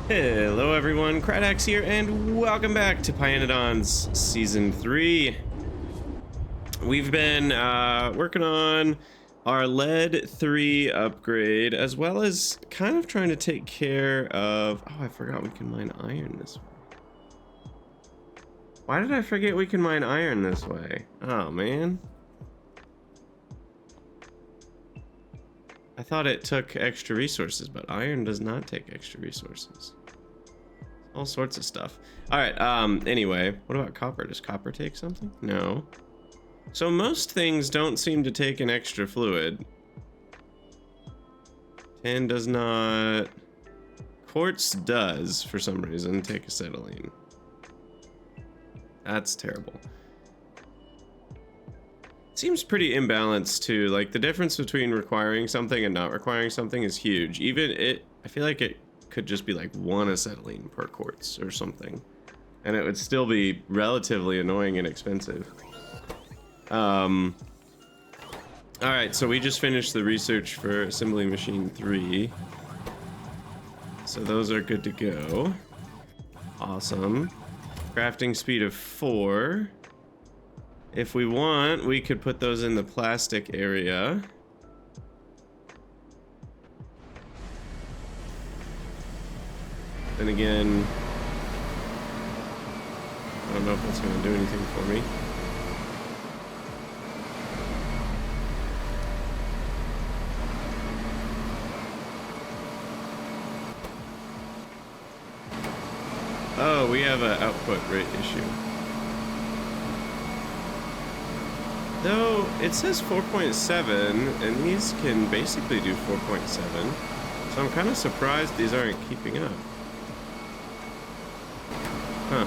Hello everyone, Crydax here, and welcome back to pYanodon's Season 3. We've been working on our lead 3 upgrade, as well as kind of trying to take care of... Oh, I forgot we can mine iron this way. Why did I forget we can mine iron this way? Oh, man. I thought it took extra resources, but iron does not take extra resources. All sorts of stuff. All right, anyway, what about copper? Does copper take something? No. So most things don't seem to take an extra fluid. Tin does not. Quartz does, for some reason, take acetylene. That's terrible. Seems pretty imbalanced too. Like the difference between requiring something and not requiring something is huge. Even it, I feel like it could just be like 1 acetylene per quartz or something, and it would still be relatively annoying and expensive. All right, so we just finished the research for assembly machine 3, so those are good to go. Awesome. Crafting speed of 4. If we want, we could put those in the plastic area. Then again, I don't know if that's going to do anything for me. Oh, we have an output rate issue. Though it says 4.7, and these can basically do 4.7, so I'm kind of surprised these aren't keeping up. Huh.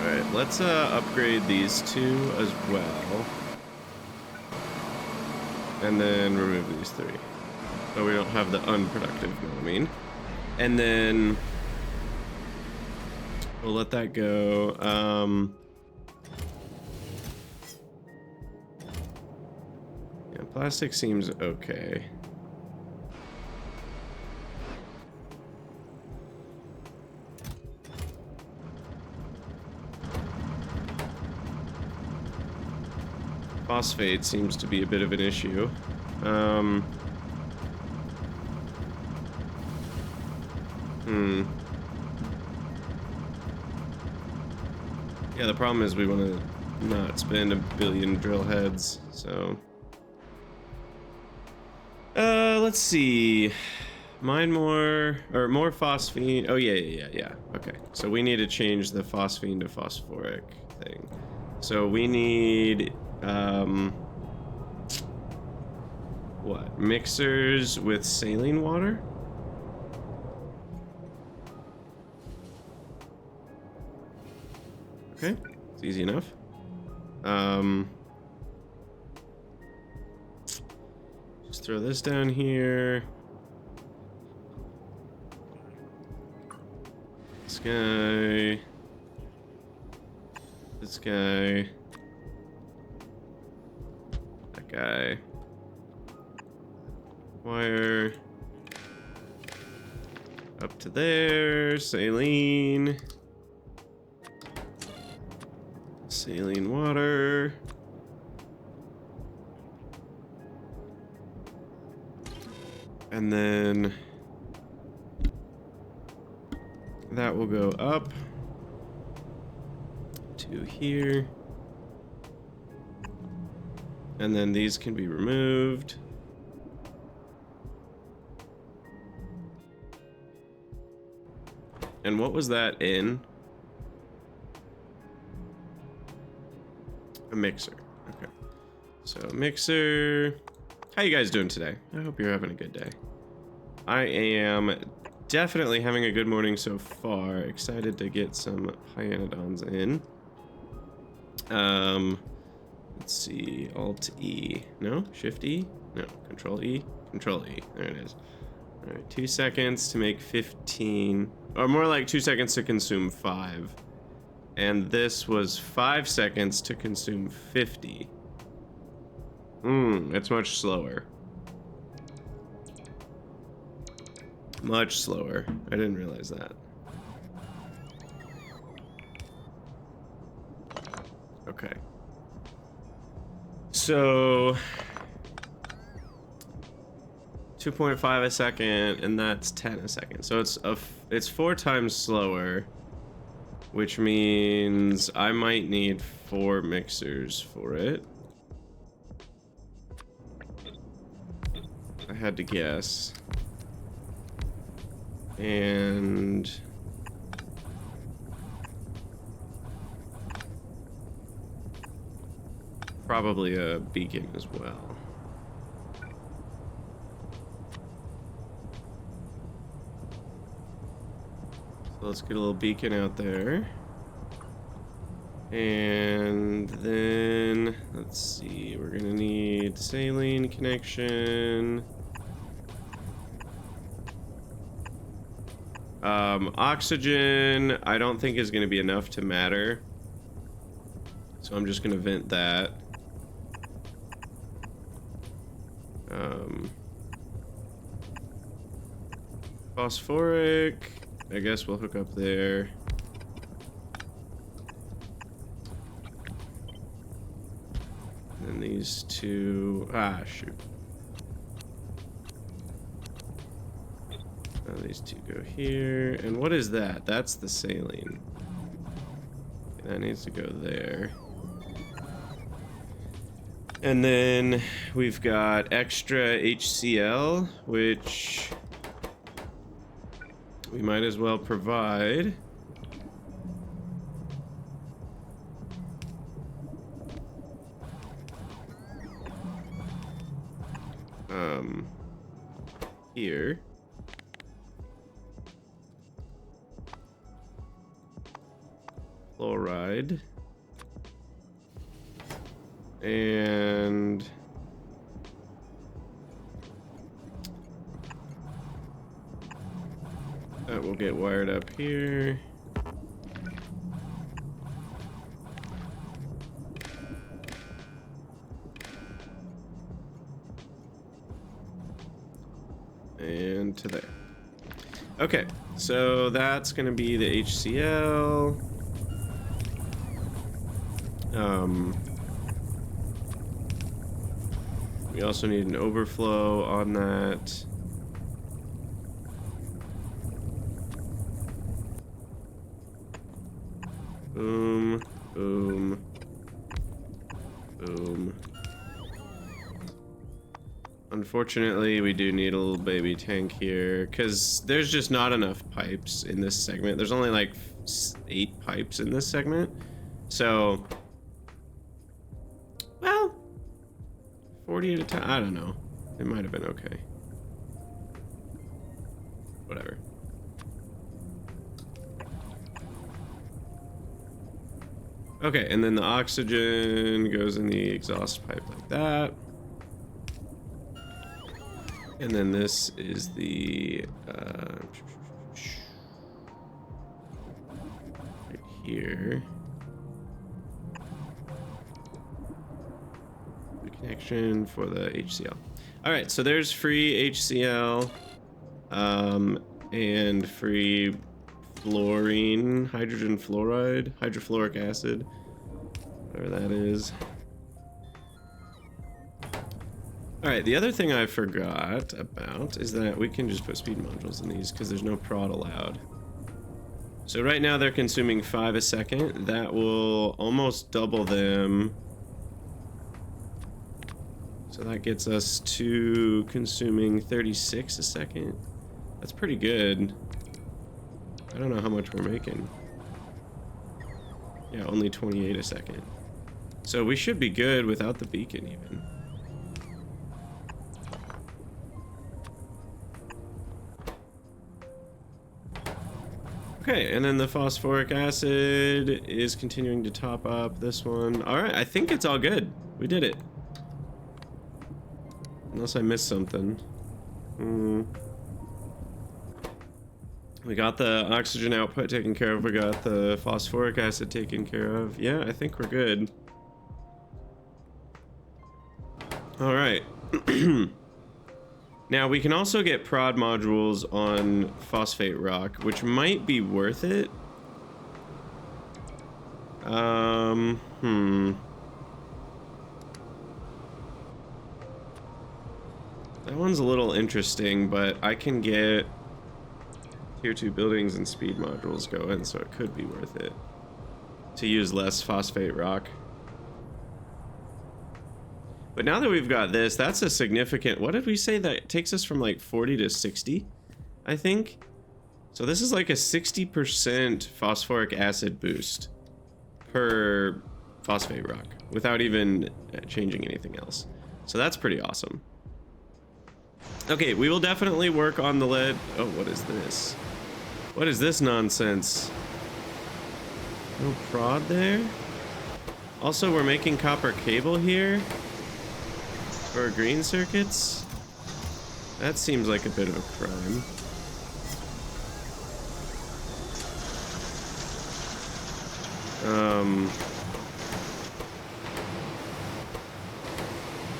Alright, let's upgrade these 2 as well. And then remove these 3. So we don't have the unproductive melamine. And then we'll let that go. Yeah, plastic seems okay. Phosphate seems to be a bit of an issue. Yeah, the problem is we want to not spend 1 billion drill heads, so... let's see. Mine more, or more phosphine. Oh, yeah. Okay, so we need to change the phosphine to phosphoric thing. So we need, what? Mixers with saline water? Okay, it's easy enough. Just throw this down here. This guy. This guy. That guy. Wire. Up to there. Saline. Saline water. And then that will go up to here. And then these can be removed. And what was that in? A mixer. Okay. So mixer. How you guys doing today? I hope you're having a good day. I am definitely having a good morning so far. Excited to get some pyanodons in. Let's see. Alt E. No? Shift E? No. Control E? Control E. There it is. Alright, 2 seconds to make 15. Or more like 2 seconds to consume 5. And this was 5 seconds to consume 50. It's much slower. Much slower. I didn't realize that. Okay. So 2.5 a second, and that's 10 a second. So it's 4 times slower, which means I might need 4 mixers for it. I had to guess. And probably a beacon as well. So let's get a little beacon out there. And then, let's see, we're gonna need saline connection. Oxygen, I don't think is gonna be enough to matter. So I'm just gonna vent that. Phosphoric, I guess we'll hook up there. And these two, shoot. These two go here. And what is that? That's the saline. That needs to go there. And then we've got extra HCl, which we might as well provide. Here. Fluoride. And that will get wired up here. And to there. Okay, so that's gonna be the HCl. We also need an overflow on that. Boom, boom, boom. Unfortunately, we do need a little baby tank here because there's just not enough pipes in this segment. There's only like 8 pipes in this segment. So, well, 40 at a time, I don't know. It might have been okay. Whatever. Okay, and then the oxygen goes in the exhaust pipe like that. And then this is the, right here. The connection for the HCl. All right, so there's free HCl, and free fluorine, hydrogen fluoride, hydrofluoric acid, whatever that is. All right, the other thing I forgot about is that we can just put speed modules in these because there's no prod allowed. So right now they're consuming 5 a second. That will almost double them. So that gets us to consuming 36 a second. That's pretty good. I don't know how much we're making. Yeah, only 28 a second. So we should be good without the beacon even. Okay, and then the phosphoric acid is continuing to top up this one. All right, I think it's all good. We did it. Unless I missed something. We got the oxygen output taken care of. We got the phosphoric acid taken care of. Yeah, I think we're good. All right. Now we can also get prod modules on phosphate rock, which might be worth it. That one's a little interesting, but I can get tier 2 buildings and speed modules going, so it could be worth it to use less phosphate rock. But now that we've got this, that's a significant... What did we say? That takes us from like 40 to 60, I think. So this is like a 60% phosphoric acid boost per phosphate rock without even changing anything else. So that's pretty awesome. Okay, we will definitely work on the lead. Oh, what is this? What is this nonsense? No prod there? Also, we're making copper cable here for green circuits. That seems like a bit of a crime.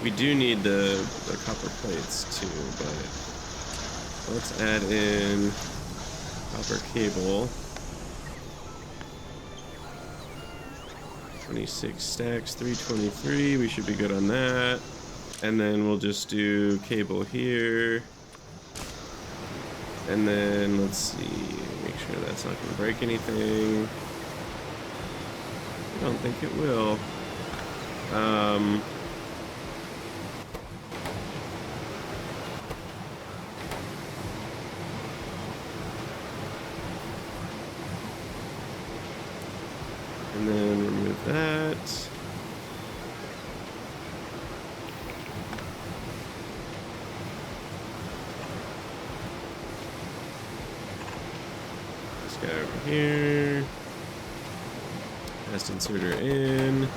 We do need the copper plates too, but let's add in copper cable. 26 stacks, 323. We should be good on that. And then we'll just do cable here. And then let's see, make sure that's not going to break anything. I don't think it will. And then remove that. This guy over here. Test inserter in.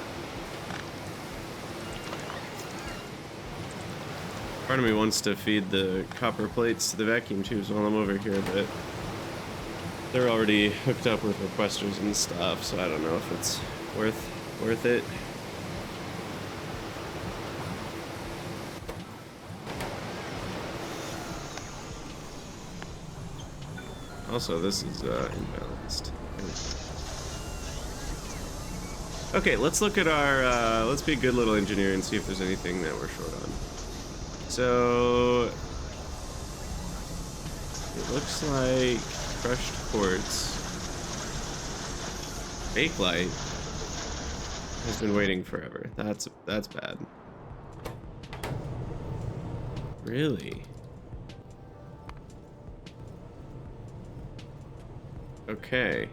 Part of me wants to feed the copper plates to the vacuum tubes while I'm over here, but they're already hooked up with requesters and stuff, so I don't know if it's worth it. Also, this is imbalanced. Okay, let's look at our, let's be a good little engineer and see if there's anything that we're short on. So, it looks like crushed quartz. Bakelite has been waiting forever. That's bad. Really? Okay.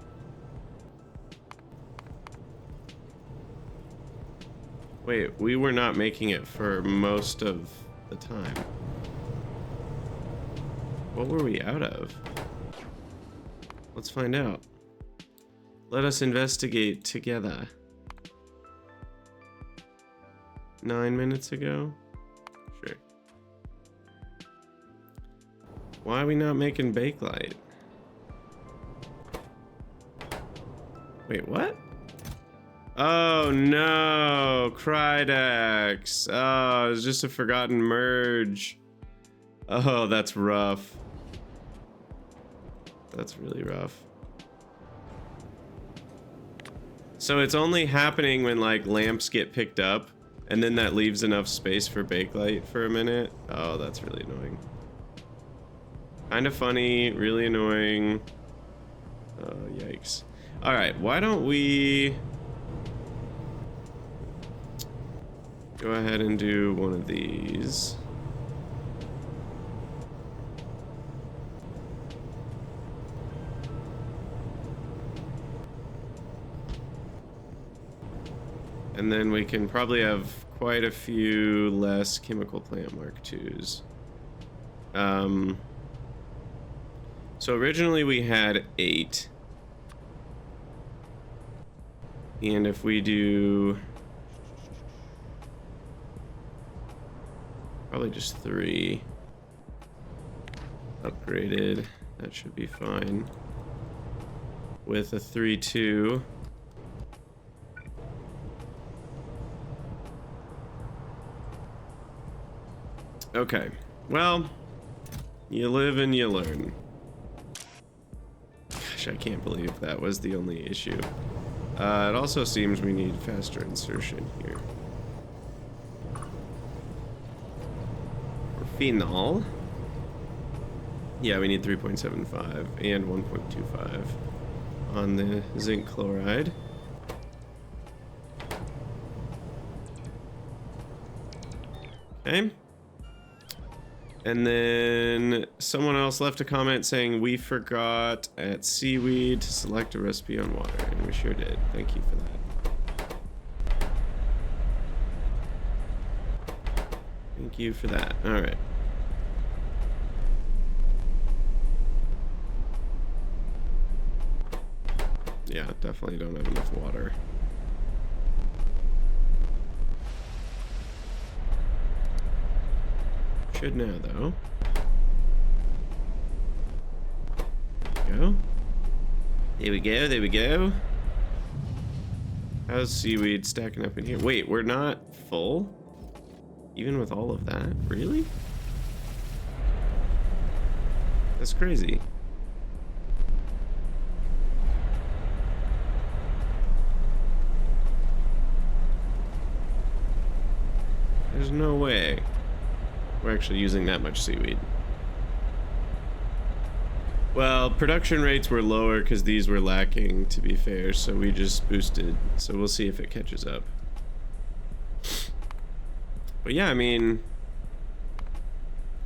Wait, we were not making it for most of the time. What were we out of? Let's find out. Let us investigate together. 9 minutes ago? Sure. Why are we not making bakelite? Wait, what? Oh no, Krydex. Oh, it was just a forgotten merge. Oh, that's rough. That's really rough. So it's only happening when like lamps get picked up and then that leaves enough space for bakelite for a minute. Oh, that's really annoying. Kind of funny, really annoying. Oh, yikes. All right, why don't we go ahead and do one of these. And then we can probably have quite a few less chemical plant Mark IIs. So originally we had 8. And if we do probably just 3 upgraded. That should be fine. With a 3-2. Okay. Well, you live and you learn. Gosh, I can't believe that was the only issue. It also seems we need faster insertion here. For phenol. Yeah, we need 3.75 and 1.25 on the zinc chloride. Okay. And then someone else left a comment saying we forgot at seaweed to select a recipe on water, and we sure did. Thank you for that. Thank you for that. All right. Yeah, definitely don't have enough water. Should now, though. Go. There we go, there we go. How's seaweed stacking up in here? Wait, we're not full? Even with all of that? Really? That's crazy. There's no way we're actually using that much seaweed. Well, production rates were lower because these were lacking, to be fair, so we just boosted. So we'll see if it catches up. But yeah, I mean,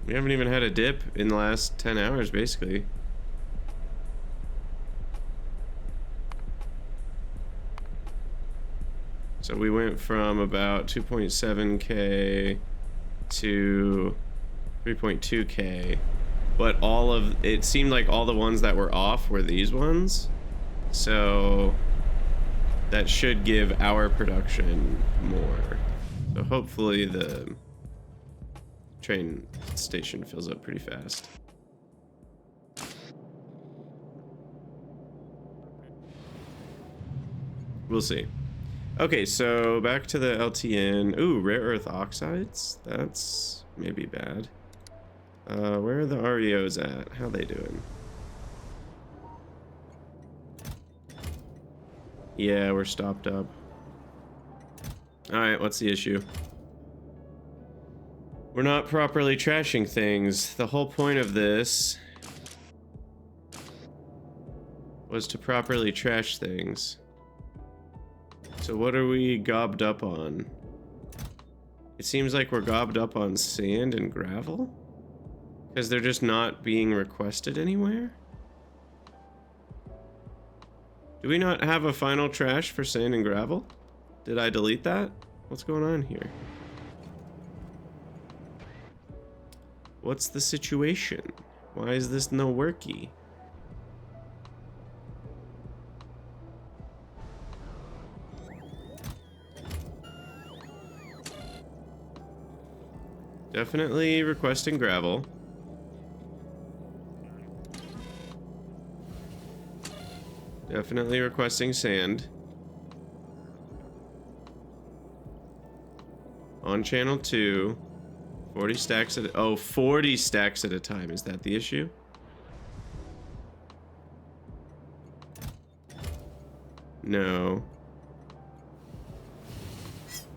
we haven't even had a dip in the last 10 hours, basically. So we went from about 2.7K to 3.2K, but all of it seemed like all the ones that were off were these ones, so that should give our production more. So hopefully the train station fills up pretty fast. We'll see. Okay, so back to the LTN. Ooh, rare earth oxides? That's maybe bad. Where are the REOs at? How they doing? Yeah, we're stopped up. Alright, what's the issue? We're not properly trashing things. The whole point of this was to properly trash things. So what are we gobbed up on? It seems like we're gobbed up on sand and gravel? Because they're just not being requested anywhere? Do we not have a final trash for sand and gravel? Did I delete that? What's going on here? What's the situation? Why is this no worky? Definitely requesting gravel. Definitely requesting sand. On channel 2. 40 stacks at oh, 40 stacks at a time. Is that the issue? No.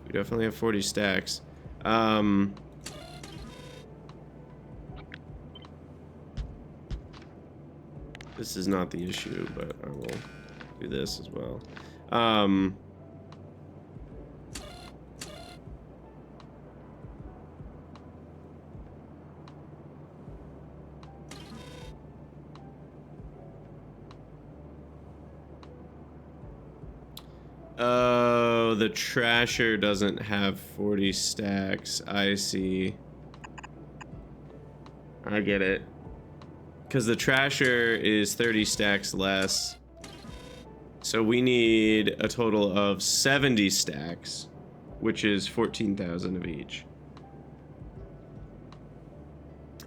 We definitely have 40 stacks. This is not the issue, but I will do this as well. Oh, the trasher doesn't have 40 stacks. I see. I get it. Because the trasher is 30 stacks less. So we need a total of 70 stacks, which is 14,000 of each.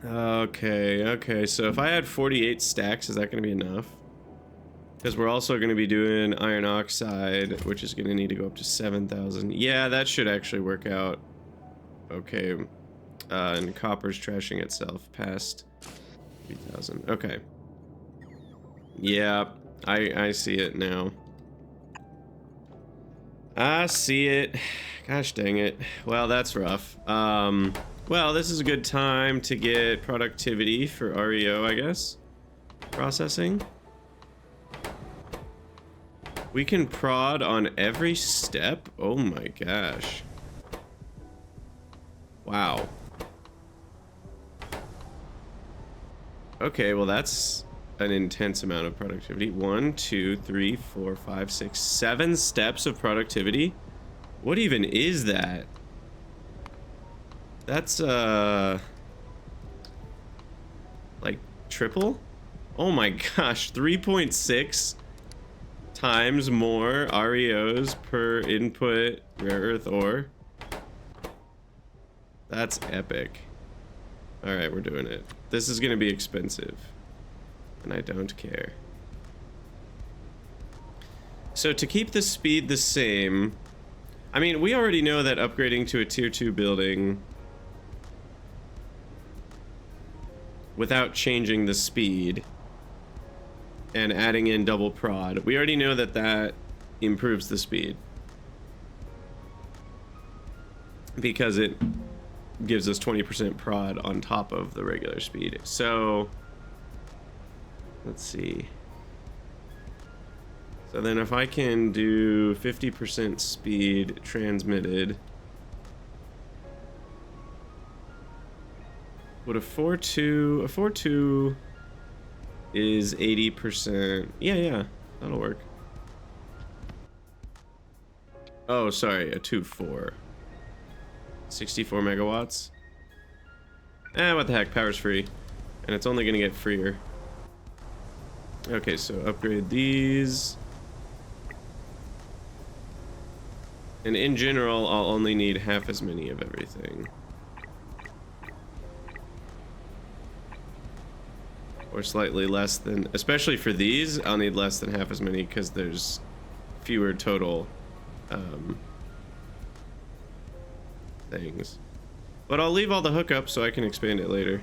Okay, so if I had 48 stacks, is that going to be enough? Because we're also going to be doing iron oxide, which is going to need to go up to 7,000. Yeah, that should actually work out. Okay. And copper's trashing itself past 3,000. Okay. Yeah, I see it now. I see it. Gosh dang it. Well, that's rough. Well, this is a good time to get productivity for REO, I guess. Processing. We can prod on every step? Oh my gosh. Wow. Okay, well that's an intense amount of productivity. 1, 2, 3, 4, 5, 6, 7 steps of productivity? What even is that? That's, like, triple? Oh my gosh, 3.6 times more REOs per input rare earth ore. That's epic. Alright, we're doing it. This is gonna be expensive. And I don't care. So to keep the speed the same, I mean, we already know that upgrading to a tier 2 building without changing the speed and adding in double prod, we already know that that improves the speed because it gives us 20% prod on top of the regular speed. So let's see. So then if I can do 50% speed transmitted, would a 4.2 is 80%. Yeah, that'll work. Oh, sorry, a 2.4. 64 megawatts. What the heck, power's free. And it's only gonna get freer. Okay, so upgrade these. And in general, I'll only need half as many of everything. Or slightly less than, especially for these, I'll need less than half as many because there's fewer total things. But I'll leave all the hookups so I can expand it later.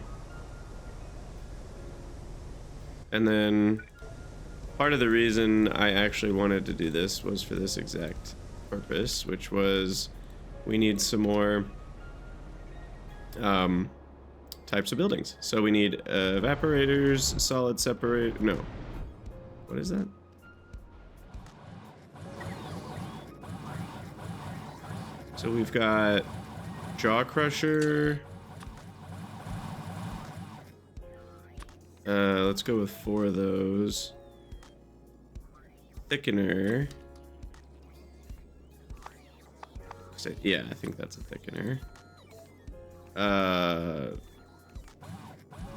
And then part of the reason I actually wanted to do this was for this exact purpose, which was we need some more types of buildings. So we need evaporators, solid separate. No. What is that? So we've got jaw crusher. Let's go with 4 of those. Thickener. Yeah, I think that's a thickener.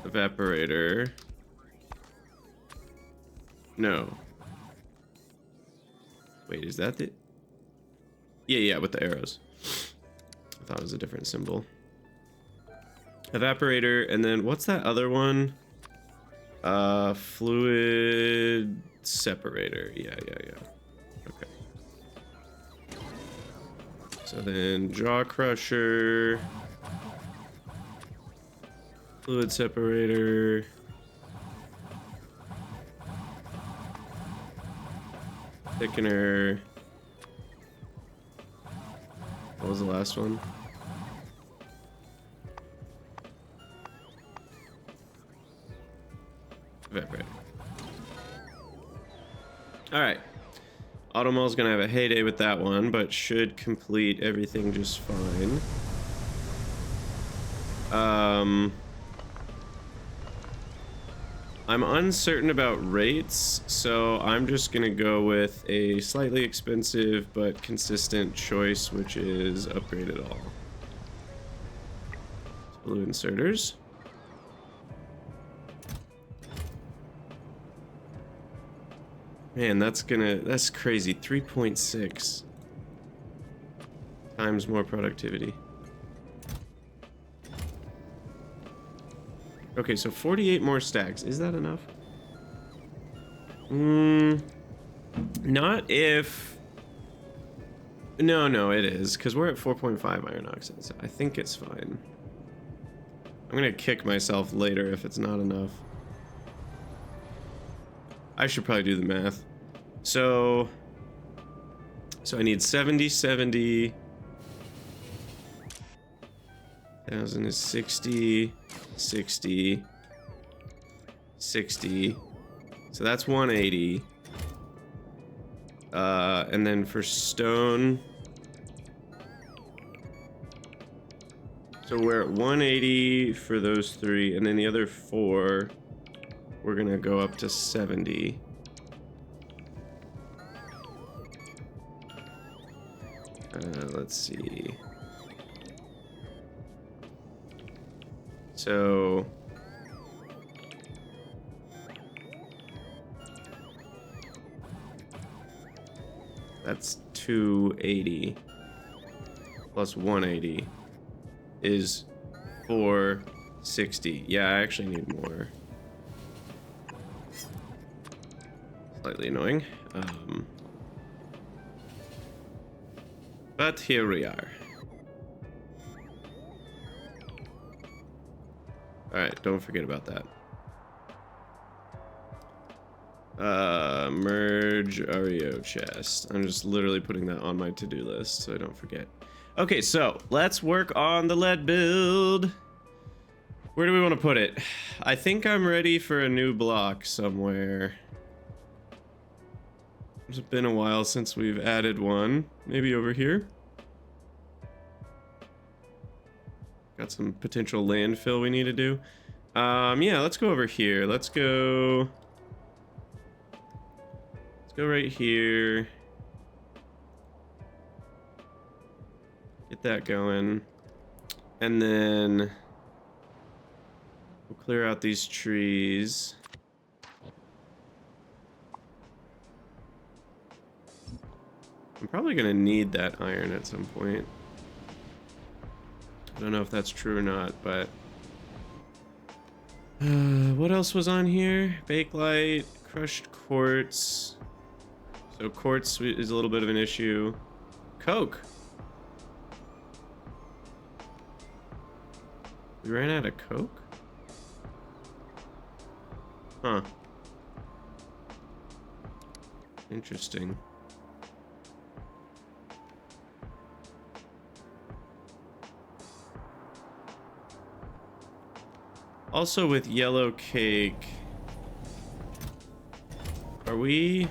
Evaporator. No. Wait, is that the... Yeah, with the arrows. I thought it was a different symbol. Evaporator, and then what's that other one? Fluid separator. Yeah. Okay. So then jaw crusher, fluid separator, thickener. What was the last one? Evaporator. Alright. Automall's gonna have a heyday with that one, but should complete everything just fine. I'm uncertain about rates, so I'm just gonna go with a slightly expensive but consistent choice, which is upgrade it all. Blue inserters. Man, that's crazy. 3.6 times more productivity. Okay, so 48 more stacks. Is that enough? Not if... No, it is, because we're at 4.5 iron oxide, so I think it's fine. I'm gonna kick myself later if it's not enough. I should probably do the math. So I need 70, 70. 1,000 is 60, 60, 60. So that's 180. And then for stone, so we're at 180 for those 3, and then the other 4, we're gonna go up to 70. Let's see. So that's 280 plus 180 is 460. Yeah, I actually need more. Slightly annoying. But here we are. Alright, don't forget about that. Merge REO chest. I'm just literally putting that on my to-do list so I don't forget. Okay, so let's work on the lead build. Where do we want to put it? I think I'm ready for a new block somewhere. It's been a while since we've added one. Maybe over here? Got some potential landfill we need to do. Yeah, let's go over here. Let's go right here. Get that going. And then we'll clear out these trees. I'm probably gonna need that iron at some point. I don't know if that's true or not, but what else was on here? Bakelite, crushed quartz. So quartz is a little bit of an issue. Coke. We ran out of coke? Huh. Interesting. Also with yellow cake, are we...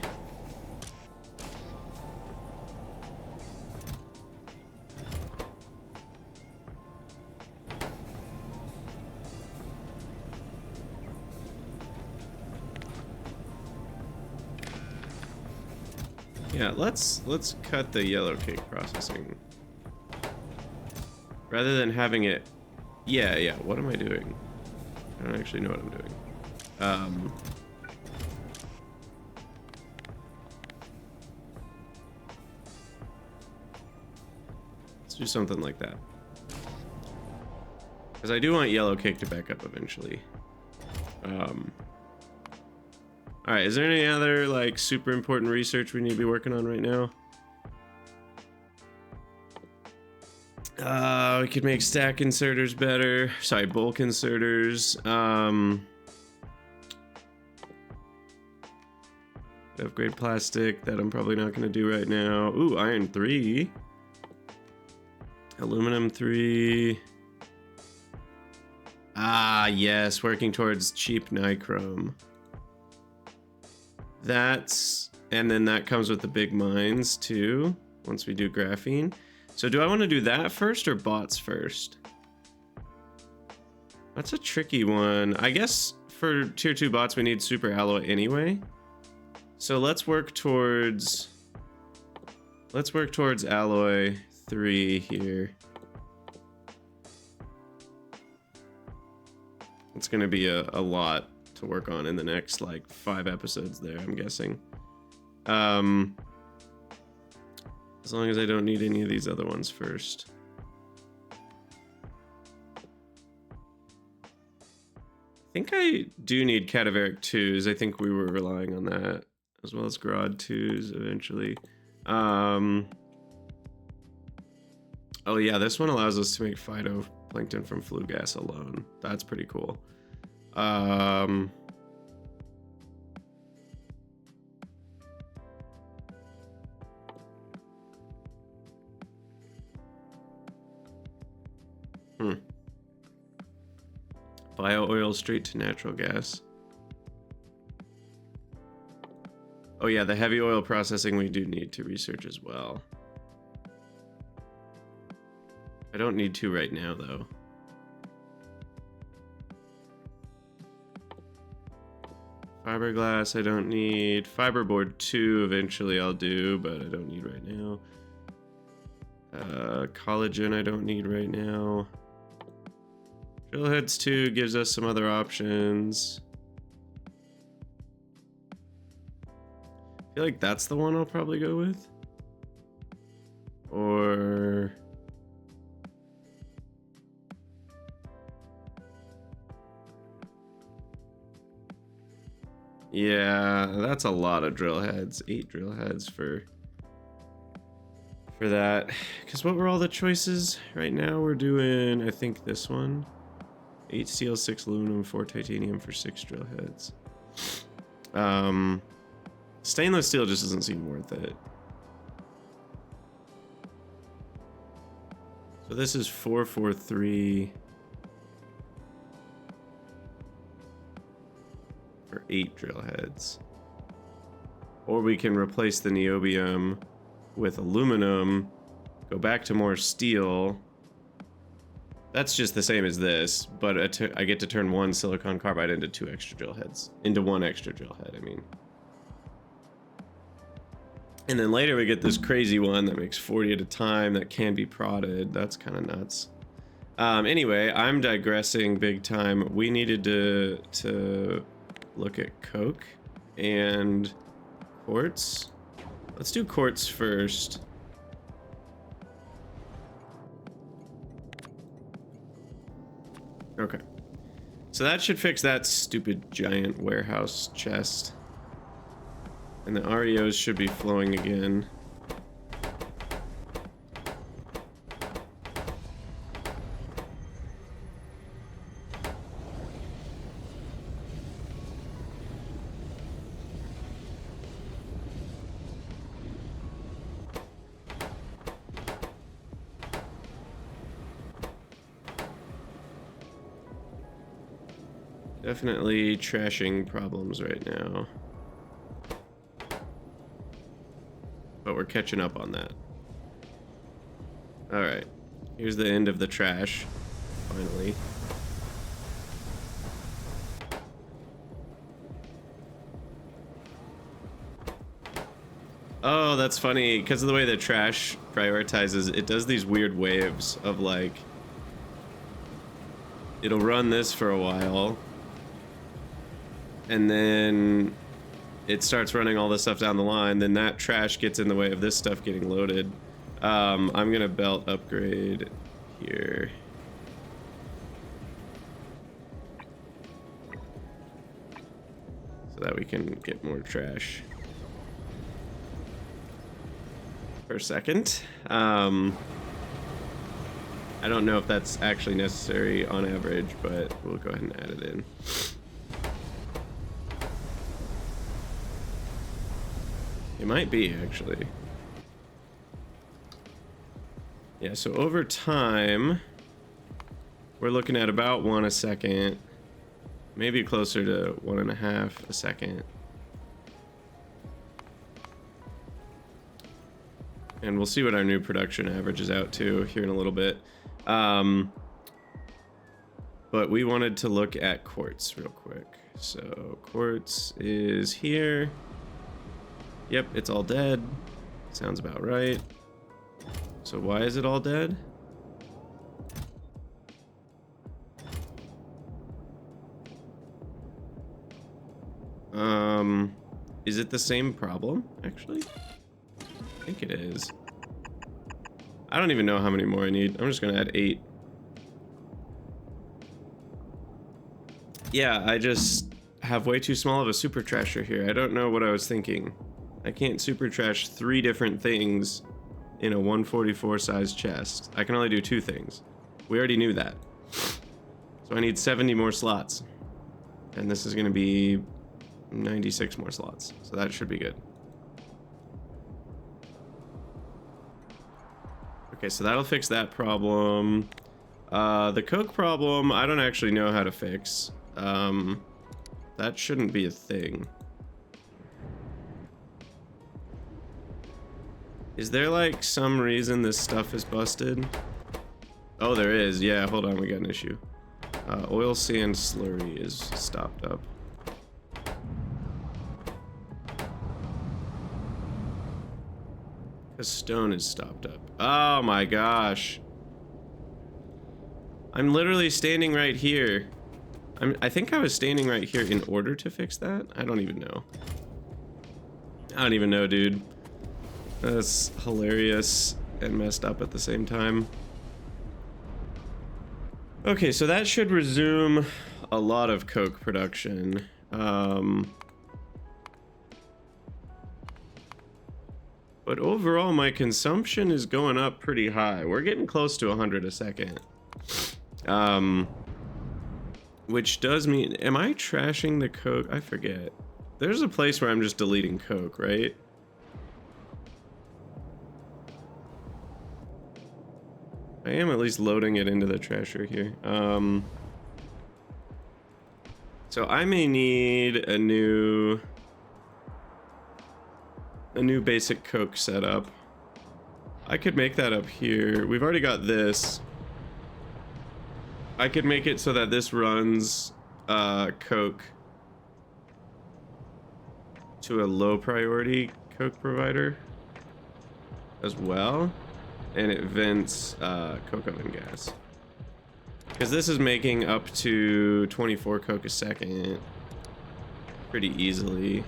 Yeah, let's cut the yellow cake processing. Rather than having it... Yeah, what am I doing? I don't actually know what I'm doing. Let's do something like that. Because I do want yellow cake to back up eventually. Alright, is there any other, like, super important research we need to be working on right now? We could make stack inserters better. Sorry, bulk inserters. Upgrade plastic, that I'm probably not gonna do right now. Ooh, iron 3. Aluminum 3. Ah, yes, working towards cheap nichrome. That's, and then that comes with the big mines too, once we do graphene. So do I want to do that first or bots first? That's a tricky one. I guess for tier 2 bots we need super alloy anyway. So let's work towards alloy 3 here. It's gonna be a lot to work on in the next like 5 episodes there, I'm guessing. As long as I don't need any of these other ones first. think I do need cadaveric 2s. I think we were relying on that, as well as Grod 2s eventually. Oh yeah, this one allows us to make phytoplankton from flue gas alone. That's pretty cool. Bio oil straight to natural gas. Oh yeah, the heavy oil processing we do need to research as well. I don't need to right now though. Fiberglass I don't need. Fiberboard 2 eventually I'll do, but I don't need right now. Collagen I don't need right now. Drillheads 2 gives us some other options. I feel like that's the one I'll probably go with. Or... yeah, that's a lot of drill heads. 8 drill heads for that. Because what were all the choices? Right now we're doing, I think, this one. 8 steel, 6 aluminum, 4 titanium for 6 drill heads. Stainless steel just doesn't seem worth it. So this is 443 for 8 drill heads. Or we can replace the niobium with aluminum, go back to more steel. That's just the same as this, but I get to turn 1 silicon carbide into 2 extra drill heads. Into 1 extra drill head, I mean. And then later we get this crazy one that makes 40 at a time that can be prodded. That's kind of nuts. Anyway, I'm digressing big time. We needed to look at coke and quartz. Let's do quartz first. Okay. So that should fix that stupid giant warehouse chest. And the REOs should be flowing again. Definitely trashing problems right now. But we're catching up on that. Alright. Here's the end of the trash. Finally. Oh, that's funny. Because of the way the trash prioritizes, it does these weird waves of like... it'll run this for a while. And then it starts running all this stuff down the line, then that trash gets in the way of this stuff getting loaded. I'm gonna belt upgrade here. So that we can get more trash per second. I don't know if that's actually necessary on average, but we'll go ahead and add it in. It might be, actually. Yeah, so over time, we're looking at about 1 a second. Maybe closer to 1.5 a second. And we'll see what our new production averages out to here in a little bit. But we wanted to look at quartz real quick. So quartz is here. Yep, it's all dead. Sounds about right. So why is it all dead? Is it the same problem, actually? I think it is. I don't even know how many more I need. I'm just gonna add 8. Yeah, I just have way too small of a super trasher here. I don't know what I was thinking. I can't super trash 3 different things in a 144 size chest. I can only do 2 things. We already knew that. So I need 70 more slots. And this is gonna be 96 more slots. So that should be good. Okay, so that'll fix that problem. The coke problem, I don't actually know how to fix. That shouldn't be a thing. Is there like some reason this stuff is busted? Oh, there is. Yeah, hold on, we got an issue. Oil sand slurry is stopped up. The stone is stopped up. Oh my gosh. I'm literally standing right here. I think I was standing right here in order to fix that? I don't even know. I don't even know, dude. That's hilarious and messed up at the same time. Okay, so that should resume a lot of coke production. But overall, my consumption is going up pretty high. We're getting close to 100 a second. Which does mean, am I trashing the coke? I forget. There's a place where I'm just deleting coke, right? I am at least loading it into the trasher here. So I may need a new basic coke setup. I could make that up here. We've already got this. I could make it so that this runs coke to a low priority coke provider as well, and it vents coke oven gas, because this is making up to 24 coke a second pretty easily.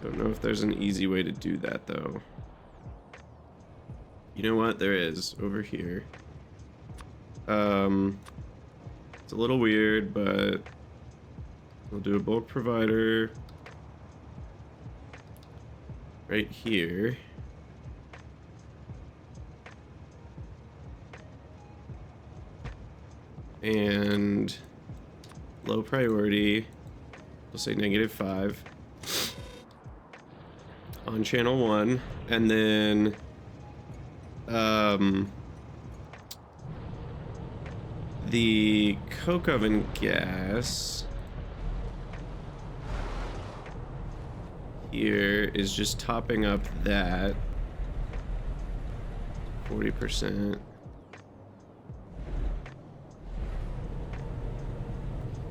Don't know if there's an easy way to do that though. You know what? There is over here. It's a little weird, but we'll do a bulk provider right here. And low priority, we'll say -5 on channel 1, and then the coke oven gas here is just topping up that 40%.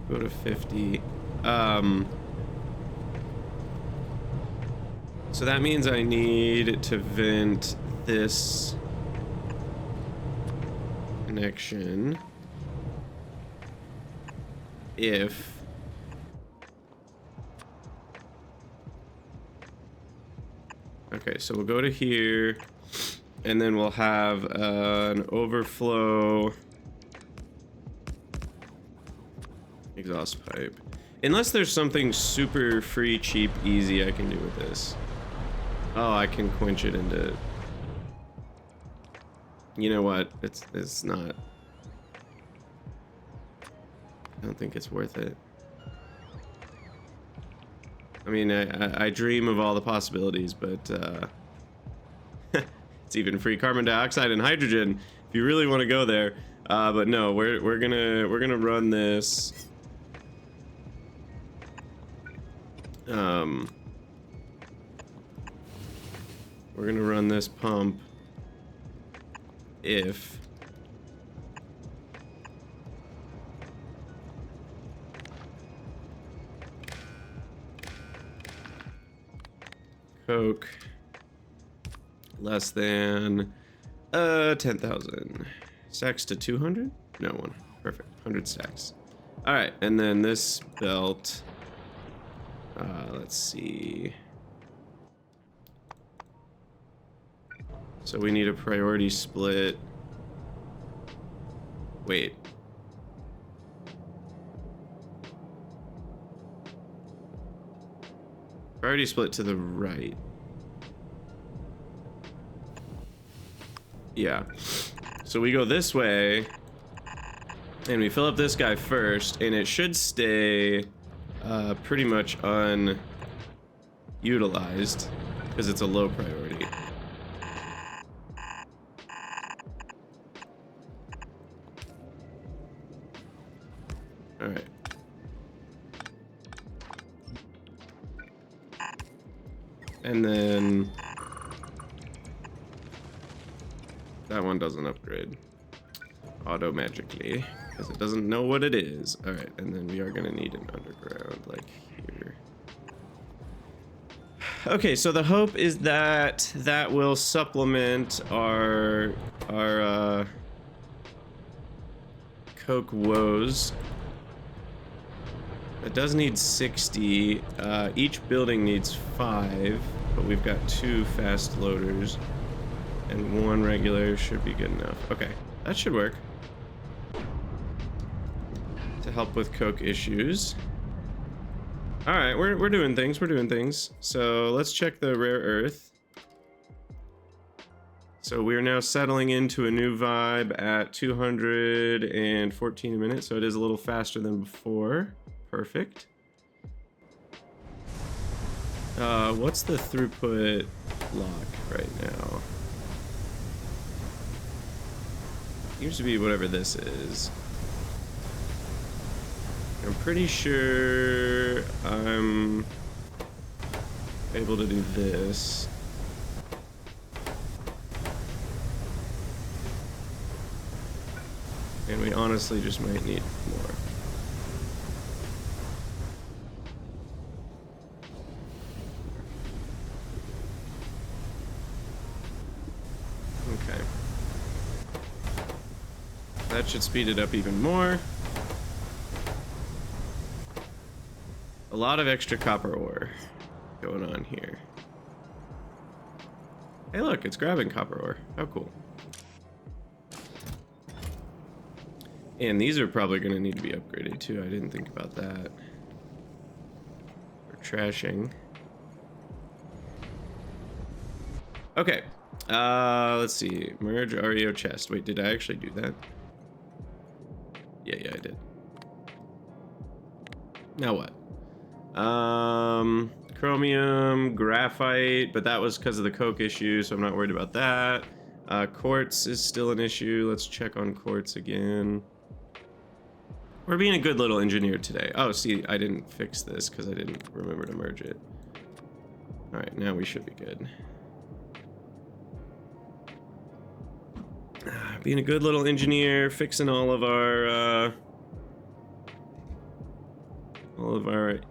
Go to 50. So that means I need to vent this connection if okay, so we'll go to here, and then we'll have an overflow exhaust pipe. Unless there's something super free, cheap, easy I can do with this. Oh, I can quench it into... You know what? It's not... I don't think it's worth it. I mean, I dream of all the possibilities, but it's even free carbon dioxide and hydrogen if you really want to go there. But no, we're gonna run this. We're gonna run this pump if coke less than 10,000 stacks to 200. No one. Perfect. 100 stacks. All right, and then this belt. Let's see. So we need a priority split. Wait. Priority split to the right. Yeah. So we go this way, and we fill up this guy first, and it should stay pretty much unutilized because it's a low priority. All right. And then that one doesn't upgrade auto magically because it doesn't know what it is. All right, and then we are gonna need an underground like here. Okay, so the hope is that that will supplement our coke woes. It does need 60. Each building needs 5, but we've got 2 fast loaders, and 1 regular should be good enough. Okay, that should work to help with coke issues. All right, we're doing things. We're doing things. So let's check the rare earth. So we're now settling into a new vibe at 214 a minute. So it is a little faster than before. Perfect. What's the throughput lock right now? Seems to be whatever this is. I'm pretty sure I'm able to do this. And we honestly just might need more. Okay. That should speed it up even more. A lot of extra copper ore going on here. Hey look, it's grabbing copper ore. How cool. And these are probably going to need to be upgraded too. I didn't think about that. For trashing. Okay. Let's see. Merge REO chest. Wait, did I actually do that? Yeah, I did. Now what? Chromium, graphite, but that was because of the coke issue, so I'm not worried about that. Quartz is still an issue. Let's check on quartz again. We're being a good little engineer today. Oh, see, I didn't fix this because I didn't remember to merge it. All right, now we should be good. Being a good little engineer, fixing all of our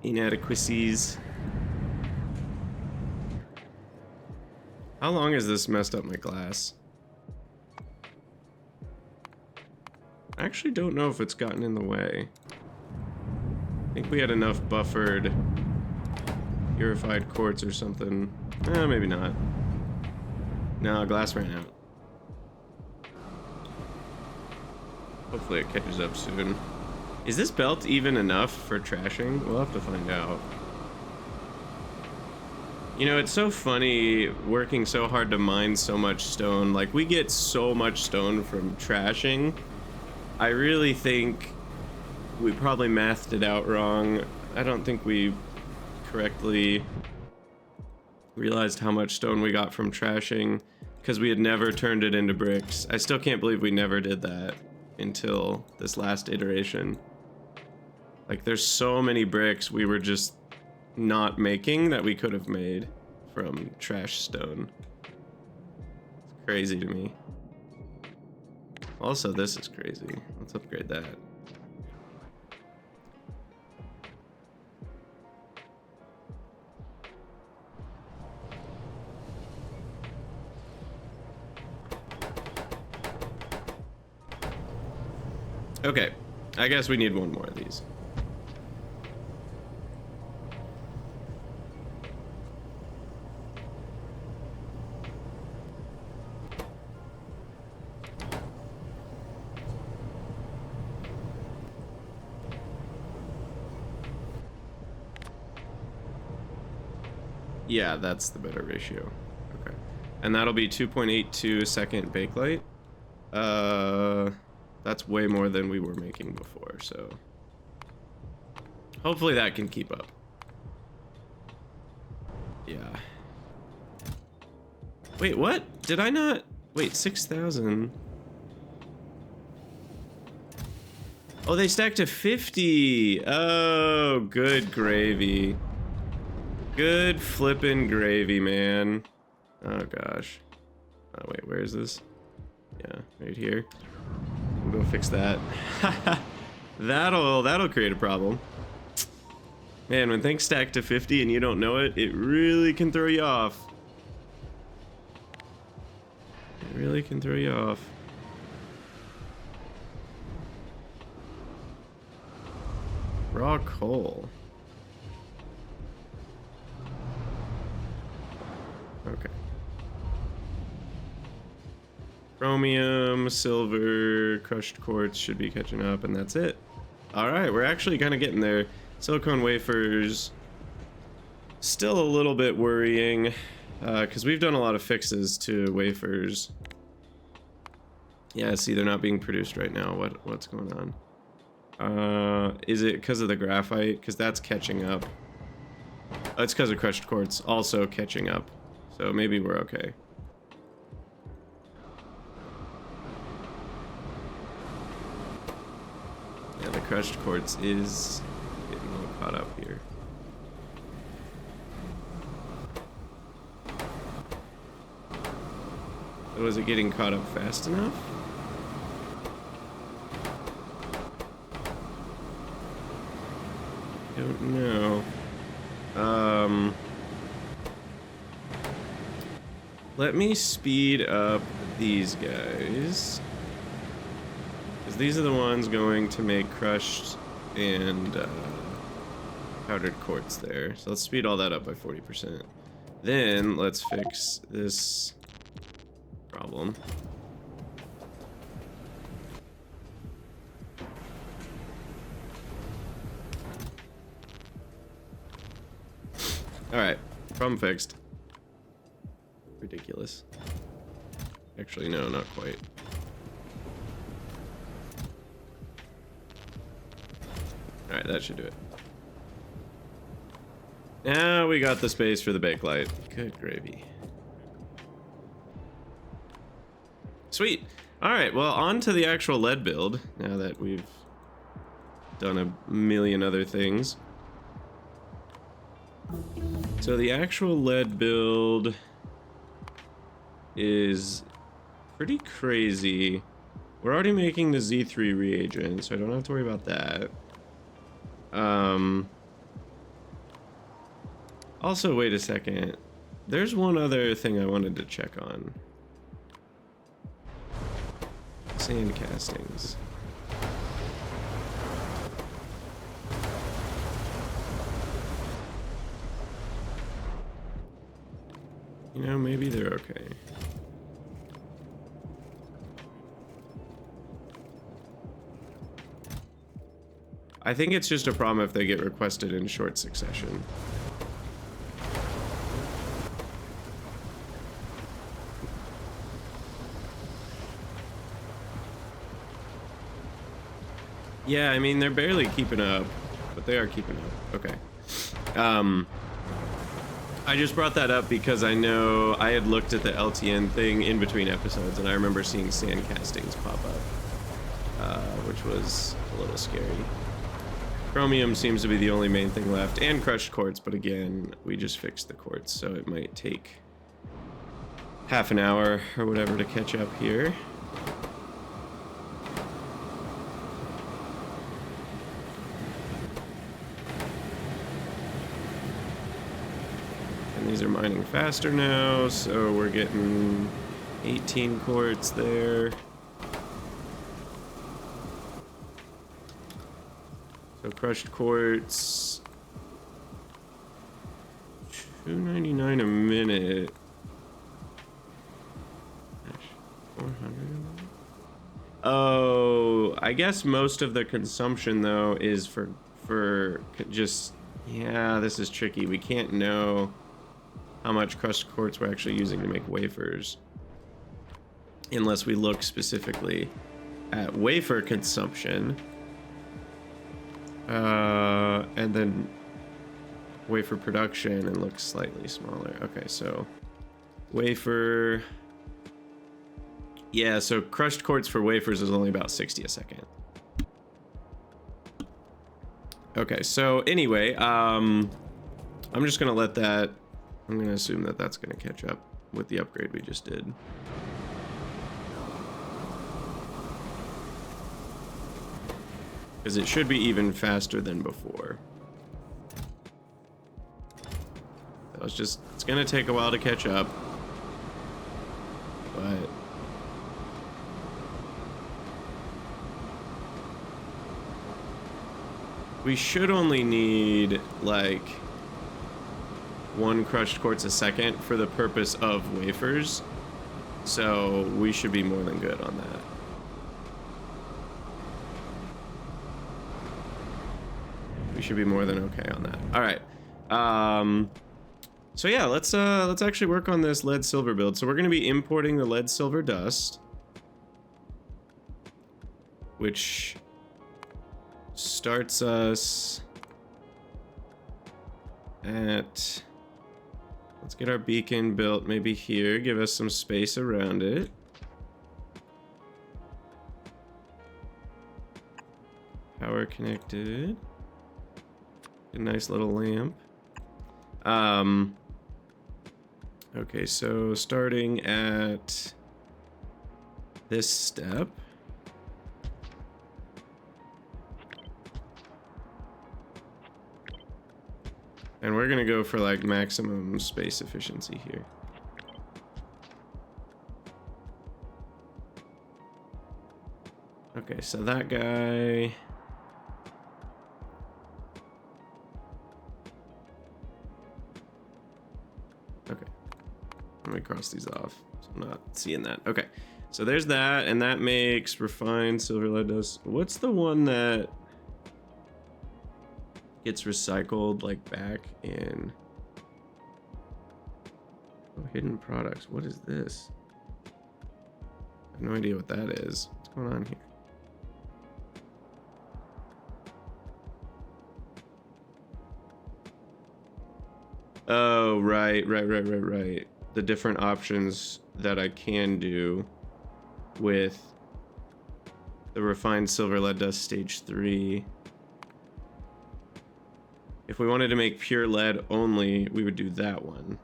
inadequacies. How long has this messed up my glass? I actually don't know if it's gotten in the way. I think we had enough buffered purified quartz or something. Maybe not. No, glass ran out. Hopefully it catches up soon. Is this belt even enough for trashing? We'll have to find out. You know, it's so funny working so hard to mine so much stone. Like, we get so much stone from trashing. I really think we probably mathed it out wrong. I don't think we correctly realized how much stone we got from trashing because we had never turned it into bricks. I still can't believe we never did that until this last iteration. Like, there's so many bricks we were just not making that we could have made from trash stone. It's crazy to me. Also, this is crazy. Let's upgrade that. Okay, I guess we need one more of these. Yeah, that's the better ratio. Okay. And that'll be 2.82 second bakelite. That's way more than we were making before, so hopefully that can keep up. Yeah. Wait, what? Did I not? Wait, 6,000. Oh, they stacked to 50. Oh, good gravy. Good flippin' gravy, man. Oh gosh. Oh wait, where is this? Yeah, right here. We'll go fix that. That'll create a problem. Man, when things stack to 50 and you don't know it, it really can throw you off. It really can throw you off. Raw coal. Okay. Chromium, silver, crushed quartz should be catching up, and that's it. Alright, we're actually kind of getting there. Silicone wafers. Still a little bit worrying, because we've done a lot of fixes to wafers. Yeah, see, they're not being produced right now. What's going on? Is it because of the graphite? Because that's catching up. Oh, it's because of crushed quartz also catching up. So maybe we're okay. Yeah, the crushed quartz is getting a little caught up here. Was it getting caught up fast enough? I don't know. Let me speed up these guys, because these are the ones going to make crushed and powdered quartz there. So let's speed all that up by 40%. Then let's fix this problem. Alright, problem fixed. Ridiculous. Actually, no, not quite. Alright, that should do it. Now we got the space for the bakelite. Good gravy. Sweet. Alright, well, on to the actual lead build, now that we've done a million other things. So the actual lead build is pretty crazy. We're already making the Z3 reagent, so I don't have to worry about that. Also, wait a second. There's one other thing I wanted to check on. Sand castings. You know, maybe they're okay. I think it's just a problem if they get requested in short succession. Yeah, I mean, they're barely keeping up, but they are keeping up. Okay. I just brought that up because I know I had looked at the LTN thing in between episodes, and I remember seeing sand castings pop up, which was a little scary. Chromium seems to be the only main thing left, and crushed quartz, but again, we just fixed the quartz, so it might take half an hour or whatever to catch up here. These are mining faster now, so we're getting 18 quartz there. So crushed quartz, $2.99 a minute. 400 a minute. Oh, I guess most of the consumption though is for just, yeah, this is tricky. We can't know. how much crushed quartz we're actually using to make wafers, unless we look specifically at wafer consumption, and then wafer production and look slightly smaller. Okay, so wafer, yeah, so crushed quartz for wafers is only about 60 a second. Okay, so anyway, I'm just gonna let that, I'm gonna assume that that's gonna catch up with the upgrade we just did. Because it should be even faster than before. So it's gonna take a while to catch up, but we should only need like 1 crushed quartz a second for the purpose of wafers, so we should be more than good on that. We should be more than okay on that. All right. So yeah, let's actually work on this lead silver build. So we're going to be importing the lead silver dust, which starts us at, let's get our beacon built maybe here, give us some space around it. Power connected. A nice little lamp. Okay, so starting at this step. And we're gonna go for like maximum space efficiency here. Okay, so that guy. Okay, let me cross these off so I'm not seeing that. Okay, so there's that, and that makes refined silver lead dust. What's the one that gets recycled like back in? Oh, hidden products. What is this? I have no idea what that is. What's going on here? Oh, right. The different options that I can do with the refined silver lead dust stage 3. If we wanted to make pure lead only, we would do that one.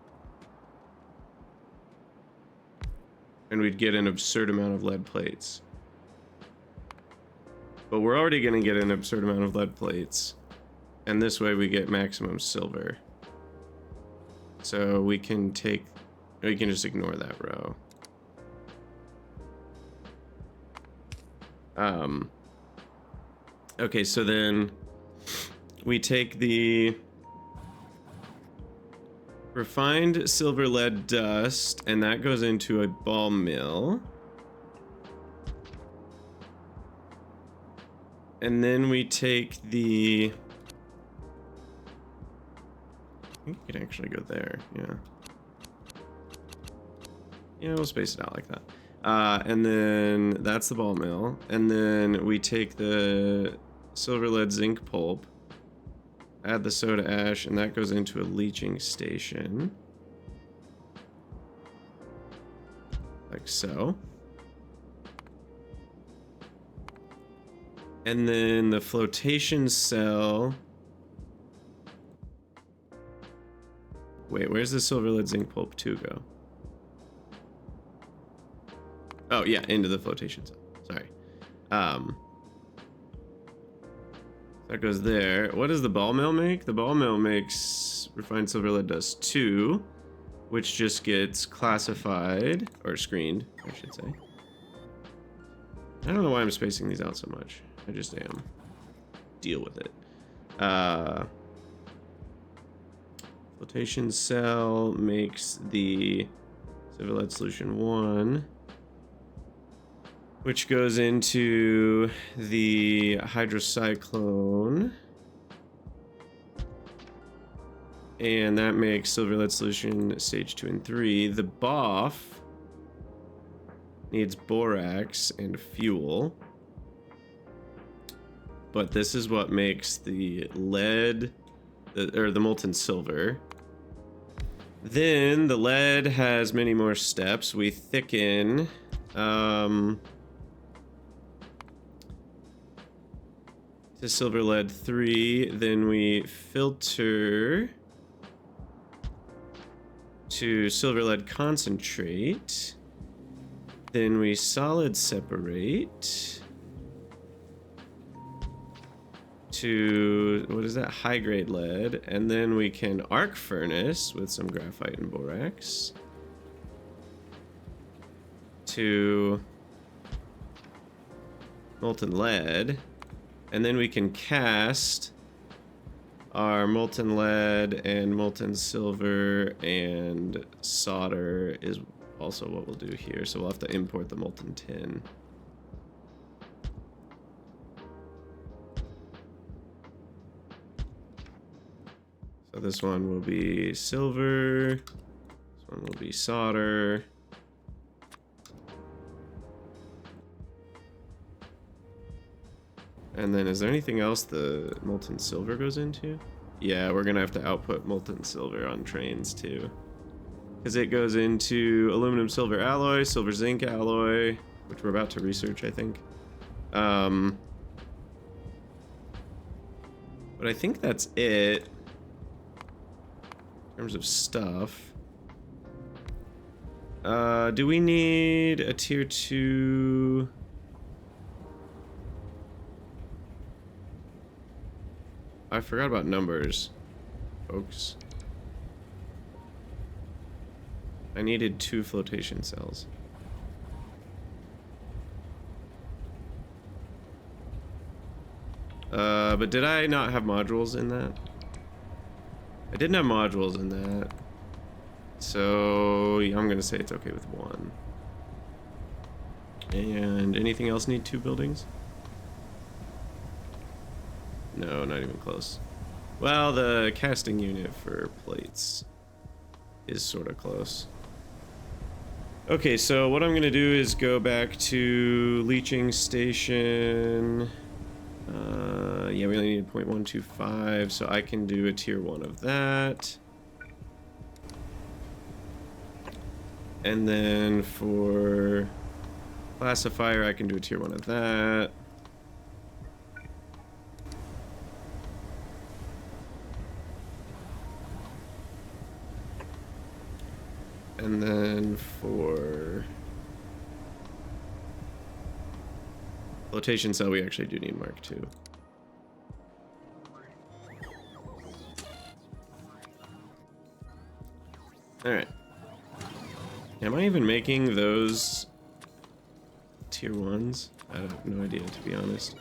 And we'd get an absurd amount of lead plates. But we're already going to get an absurd amount of lead plates. And this way we get maximum silver. So we can just ignore that row. Okay, so then we take the refined silver lead dust, and that goes into a ball mill. And then we take the, I think you can actually go there, yeah. Yeah, we'll space it out like that. And then that's the ball mill. And then we take the silver lead zinc pulp, add the soda ash, and that goes into a leaching station. Like so. And then the flotation cell. Wait, where's the silver lead zinc pulp 2 go? Oh yeah, into the flotation cell. Sorry. That goes there. What does the ball mill make? The ball mill makes refined silver lead dust 2, which just gets classified, or screened, I should say. I don't know why I'm spacing these out so much. I just am. Deal with it. Flotation cell makes the silver lead solution 1, which goes into the hydrocyclone. And that makes silver lead solution stage 2 and 3. The BOF needs borax and fuel. But this is what makes the lead, or the molten silver. Then the lead has many more steps. We thicken. To silver lead 3. Then we filter to silver lead concentrate. Then we solid separate to, what is that, high grade lead, and then we can arc furnace with some graphite and borax to molten lead, and then we can cast our molten lead and molten silver, and solder is also what we'll do here, so we'll have to import the molten tin. So this one will be silver, this one will be solder. And then is there anything else the molten silver goes into? Yeah, we're gonna have to output molten silver on trains too. Because it goes into aluminum silver alloy, silver zinc alloy, which we're about to research, I think. But I think that's it in terms of stuff. Do we need a tier 2? I forgot about numbers, folks. I needed 2 flotation cells. But did I not have modules in that? I didn't have modules in that. So yeah, I'm gonna say it's okay with 1. And anything else need 2 buildings? No, not even close. Well, the casting unit for plates is sort of close. Okay, so what I'm gonna do is go back to leaching station. Yeah, we only need 0.125, so I can do a tier 1 of that. And then for classifier, I can do a tier 1 of that. And then for flotation cell, we actually do need Mark II. Alright. Am I even making those tier 1s? I have no idea, to be honest.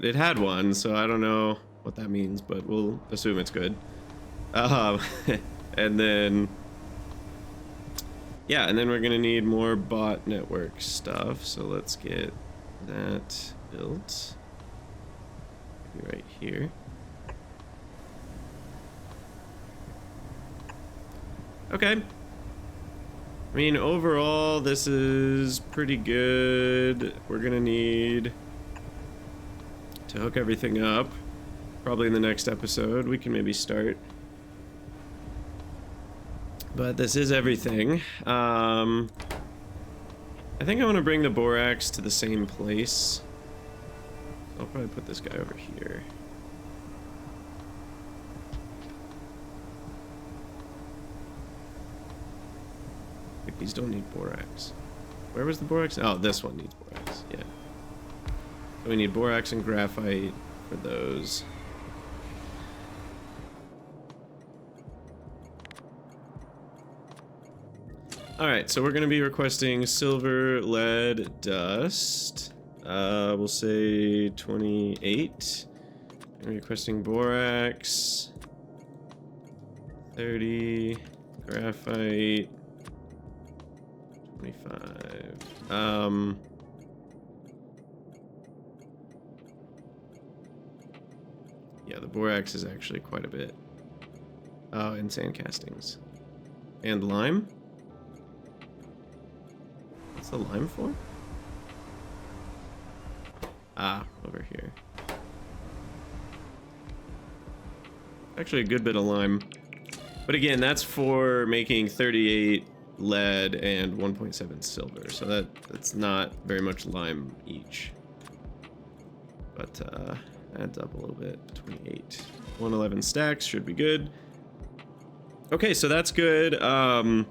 It had one, so I don't know what that means, but we'll assume it's good. And then, yeah, and then we're gonna need more bot network stuff, so let's get that built. Maybe right here. Okay. I mean, overall, this is pretty good. We're gonna need to hook everything up. Probably in the next episode, we can maybe start. But this is everything. I think I want to bring the borax to the same place. I'll probably put this guy over here. These don't need borax. Where was the borax? Oh, this one needs borax, yeah. So we need borax and graphite for those. Alright, so we're going to be requesting silver, lead, dust. We'll say 28. And requesting borax. 30. Graphite. 25. Yeah, the borax is actually quite a bit. Oh, and sand castings. And lime? What's the lime for? Ah, over here. Actually a good bit of lime. But again, that's for making 38 lead and 1.7 silver. So that's not very much lime each. But adds up a little bit. 28. 111 stacks should be good. Okay, so that's good. We're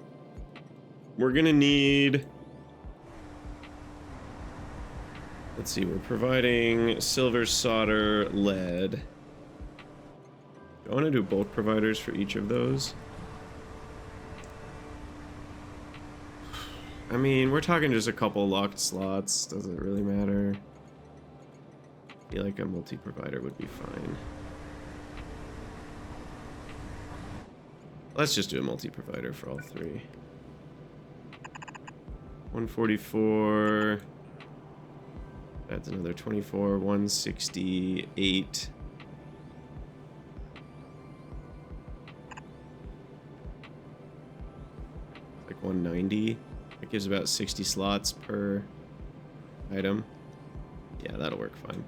gonna need... Let's see, we're providing silver, solder, lead. Do I want to do bulk providers for each of those? I mean, we're talking just a couple locked slots. Does it really matter? I feel like a multi-provider would be fine. Let's just do a multi-provider for all three. 144. That's another 24. 168. Like 190. It gives about 60 slots per item. Yeah, that'll work fine.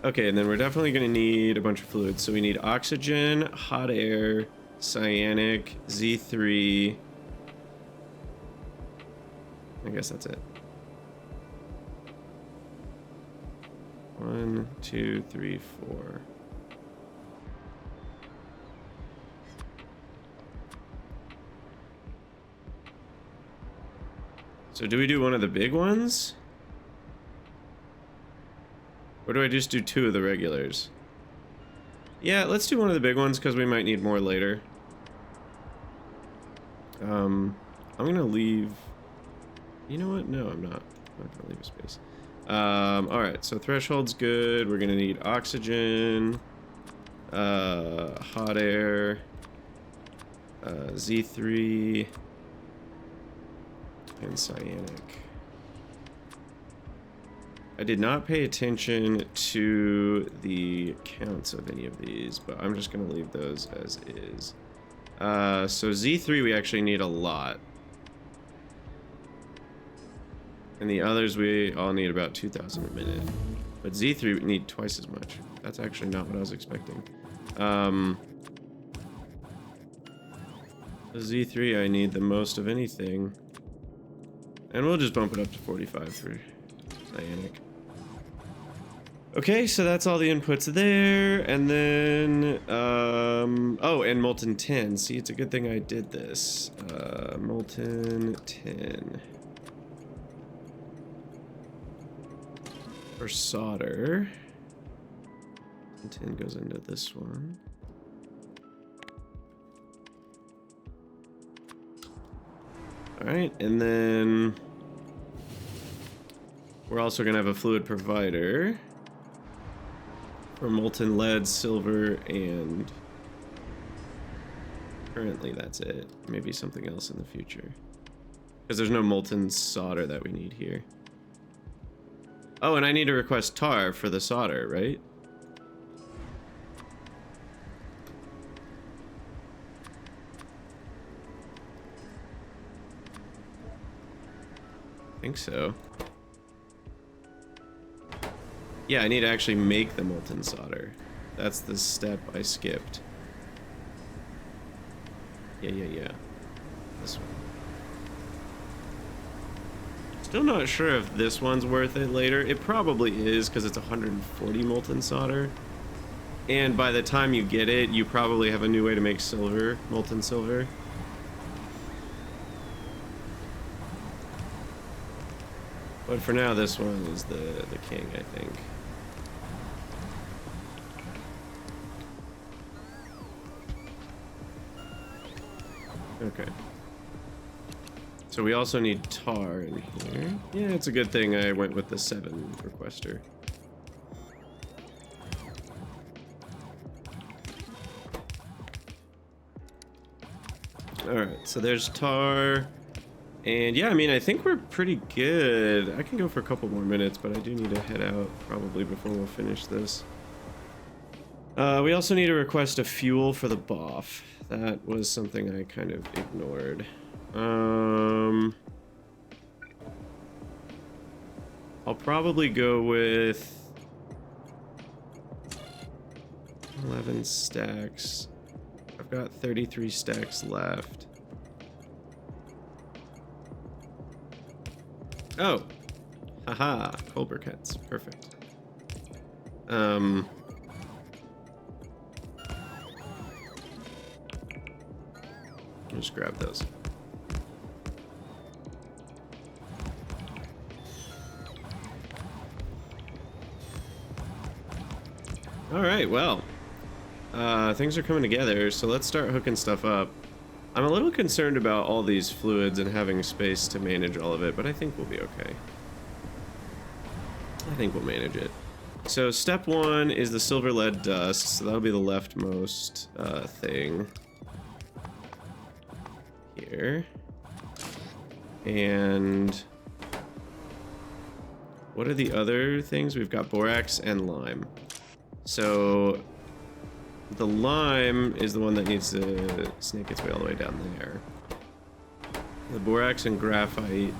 Okay, and then we're definitely going to need a bunch of fluids. So we need oxygen, hot air, cyanic, Z3. I guess that's it. 1, 2, 3, 4. So do we do one of the big ones? Or do I just do 2 of the regulars? Yeah, let's do one of the big ones because we might need more later. I'm gonna leave... You know what? No, I'm not. I'm not gonna leave a space. Alright, so threshold's good. We're gonna need oxygen, hot air, Z3, and cyanic. I did not pay attention to the counts of any of these, but I'm just gonna leave those as is. So Z3 we actually need a lot. And the others we all need about 2,000 a minute. But Z3 we need twice as much. That's actually not what I was expecting. The Z3 I need the most of anything. And we'll just bump it up to 45 for cyanic. Okay, so that's all the inputs there. And then, oh, and molten tin. See, it's a good thing I did this. Molten tin. For solder. Tin goes into this one. Alright, and then we're also going to have a fluid provider for molten lead, silver, and currently that's it. Maybe something else in the future. Because there's no molten solder that we need here. Oh, and I need to request tar for the solder, right? I think so. Yeah, I need to actually make the molten solder. That's the step I skipped. Yeah. This one. Still not sure if this one's worth it later. It probably is because it's 140 molten solder. And by the time you get it, you probably have a new way to make silver, molten silver. But for now, this one is the king, I think. Okay. So we also need tar in here. Yeah, it's a good thing I went with the 7 requester. Alright, so there's tar. And yeah, I mean, I think we're pretty good. I can go for a couple more minutes, but I do need to head out probably before we'll finish this. We also need to request a fuel for the BOF. That was something I kind of ignored. I'll probably go with 11 stacks. I've got 33 stacks left. Oh, haha, coal briquettes, perfect. Just grab those. All right, well, things are coming together, so let's start hooking stuff up. I'm a little concerned about all these fluids and having space to manage all of it, but I think we'll be okay. I think we'll manage it. So step one is the silver lead dust, so that'll be the leftmost thing here. And what are the other things? We've got borax and lime. So the lime is the one that needs to snake its way all the way down there. The borax and graphite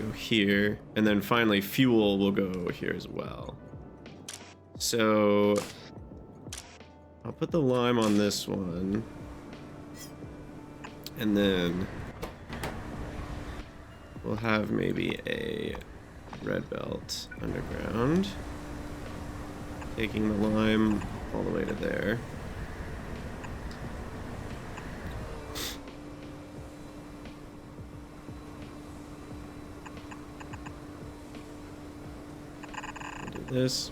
go here, and then finally fuel will go here as well. So I'll put the lime on this one, and then we'll have maybe a red belt underground, taking the lime all the way to there. Do this.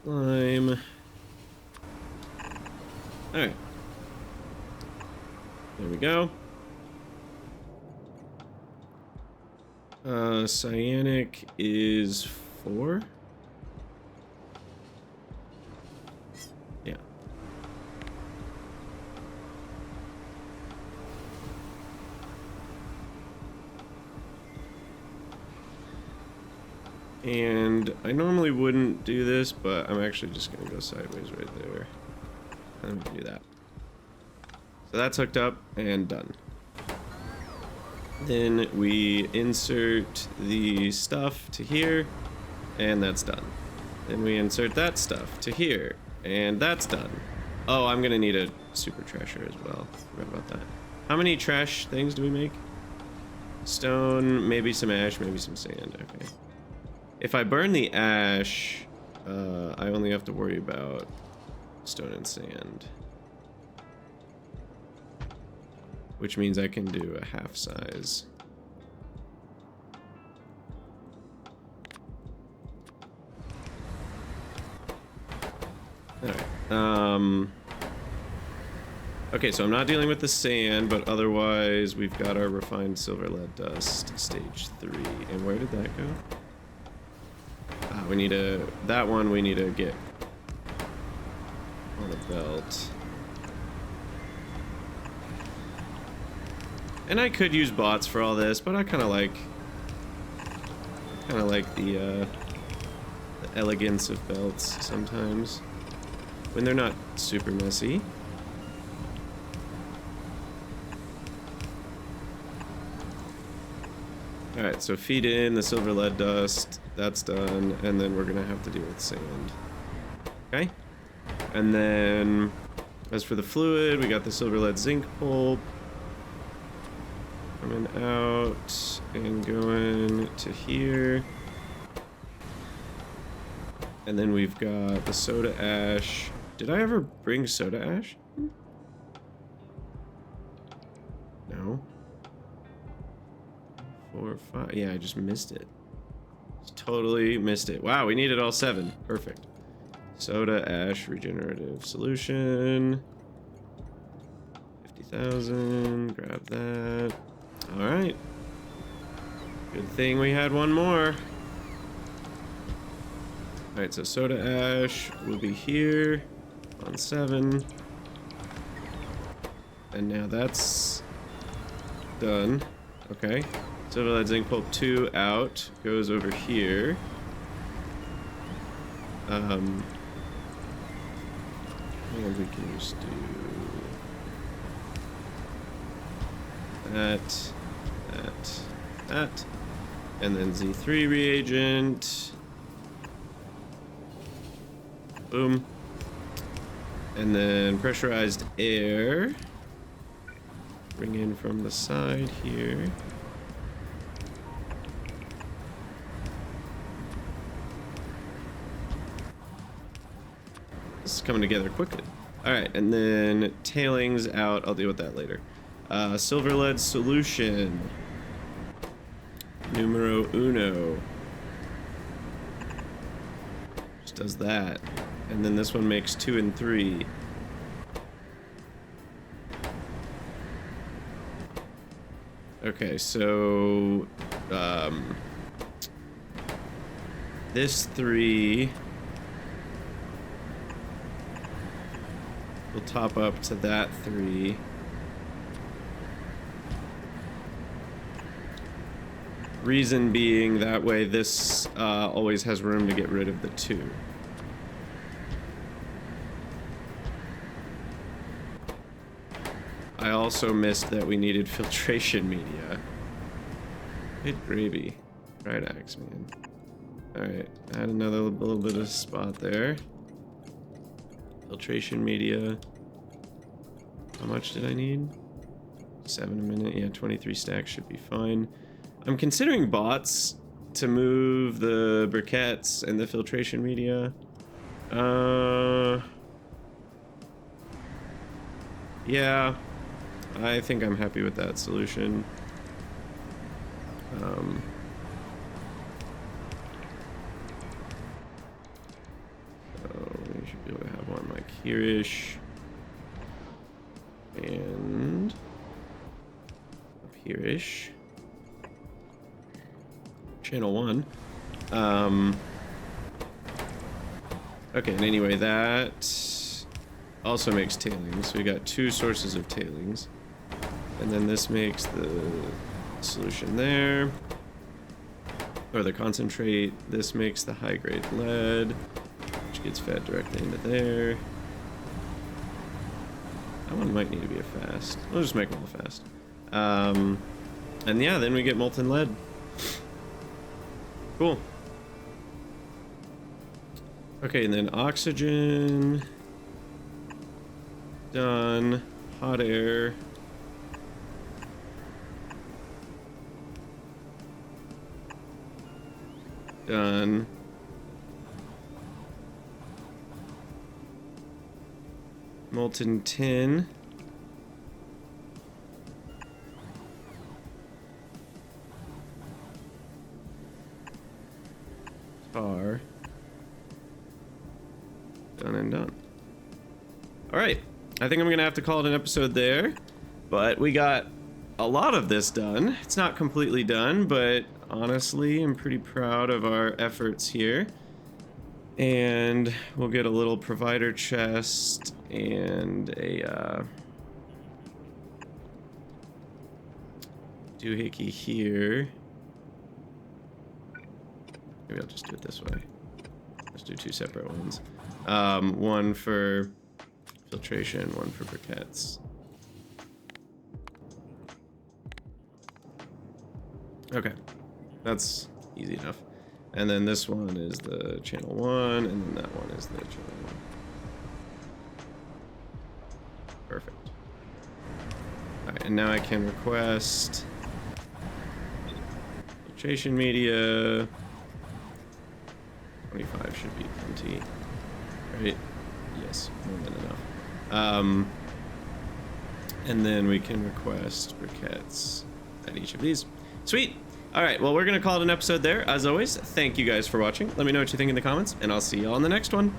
Lime. Alright. There we go. Cyanic is 4. Yeah. And I normally wouldn't do this, but I'm actually just gonna go sideways right there. I'm gonna do that. So that's hooked up and done. Then we insert the stuff to here, and that's done. Then we insert that stuff to here, and that's done. Oh, I'm gonna need a super trasher as well. Forgot about that. How many trash things do we make? Stone, maybe some ash, maybe some sand. Okay. If I burn the ash, I only have to worry about stone and sand. Which means I can do a half size. Alright. Okay, so I'm not dealing with the sand, but otherwise we've got our refined silver lead dust, stage 3. And where did that go? We need to, that one we need to get on the belt. And I could use bots for all this, but I kind of like the elegance of belts sometimes when they're not super messy. All right, so feed in the silver lead dust. That's done, and then we're gonna have to deal with sand. Okay, and then as for the fluid, we got the silver lead zinc pulp. Coming out and going to here. And then we've got the soda ash. Did I ever bring soda ash? No. 4, 5. Yeah, I just missed it. Just totally missed it. Wow, we needed all 7. Perfect. Soda ash regenerative solution. 50,000. Grab that. All right. Good thing we had one more. All right, so soda ash will be here on 7. And now that's done. Okay. Silver lead zinc pulp 2 out. Goes over here. And we can just do that, that. And then Z3 reagent. Boom. And then pressurized air. Bring in from the side here. This is coming together quickly. Alright, and then tailings out. I'll deal with that later. Silver lead solution. Numero uno. Just does that. And then this one makes 2 and 3. Okay, so this 3 will top up to that 3. Reason being that way this always has room to get rid of the 2. I also missed that we needed filtration media. Good gravy. Right axe, man. Alright, add another little bit of spot there. Filtration media. How much did I need? 7 a minute. Yeah, 23 stacks should be fine. I'm considering bots to move the briquettes and the filtration media. Yeah, I think I'm happy with that solution. So we should be able to have one like here-ish. And up here-ish. Channel 1. Okay, and anyway, that also makes tailings. So we got 2 sources of tailings. And then this makes the solution there. Or the concentrate. This makes the high-grade lead, which gets fed directly into there. That one might need to be a fast. We'll just make them a fast. And yeah, then we get molten lead. Cool. Okay, and then oxygen. Done. Hot air. Done. Molten tin. Tar. Done and done. Alright. I think I'm gonna have to call it an episode there. But we got a lot of this done. It's not completely done, but honestly, I'm pretty proud of our efforts here. And we'll get a little provider chest and a doohickey here. Maybe I'll just do it this way. Let's do 2 separate ones. One for filtration, one for briquettes. Okay, that's easy enough. And then this one is the channel 1, and then that one is the channel 1. Perfect. Alright, and now I can request filtration media. 25 should be plenty. Right? Yes, more than enough. And then we can request briquettes at each of these. Sweet! Alright, well, we're gonna call it an episode there. As always, thank you guys for watching. Let me know what you think in the comments, and I'll see y'all in the next one.